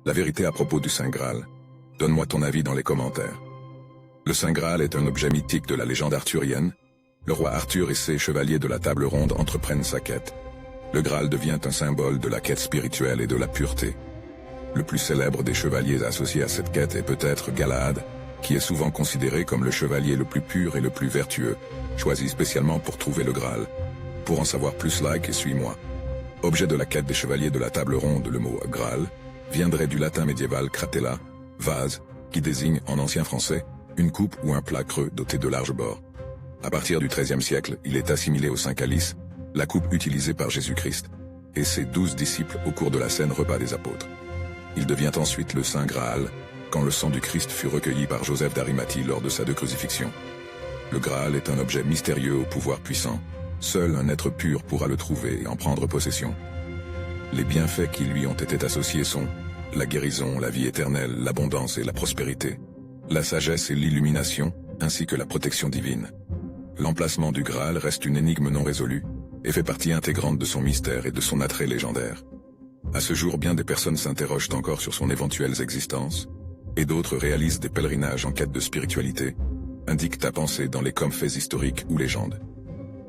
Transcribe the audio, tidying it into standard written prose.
La vérité à propos du Saint Graal. Donne-moi ton avis dans les commentaires. Le Saint Graal est un objet mythique de la légende arthurienne. Le roi Arthur et ses chevaliers de la table ronde entreprennent sa quête. Le Graal devient un symbole de la quête spirituelle et de la pureté. Le plus célèbre des chevaliers associés à cette quête est peut-être Galahad, qui est souvent considéré comme le chevalier le plus pur et le plus vertueux, choisi spécialement pour trouver le Graal. Pour en savoir plus, like et suis-moi. Objet de la quête des chevaliers de la table ronde, le mot Graal viendrait du latin médiéval cratella, vase, qui désigne en ancien français une coupe ou un plat creux doté de larges bords. À partir du XIIIe siècle, il est assimilé au Saint Calice, la coupe utilisée par Jésus-Christ, et ses 12 disciples au cours de la scène repas des apôtres. Il devient ensuite le Saint Graal, quand le sang du Christ fut recueilli par Joseph d'Arimathie lors de sa crucifixion. Le Graal est un objet mystérieux au pouvoir puissant. Seul un être pur pourra le trouver et en prendre possession. Les bienfaits qui lui ont été associés sont la guérison, la vie éternelle, l'abondance et la prospérité, la sagesse et l'illumination, ainsi que la protection divine. L'emplacement du Graal reste une énigme non résolue, et fait partie intégrante de son mystère et de son attrait légendaire. À ce jour, bien des personnes s'interrogent encore sur son éventuelle existence, et d'autres réalisent des pèlerinages en quête de spiritualité, indique ta pensée dans les faits historiques ou légendes.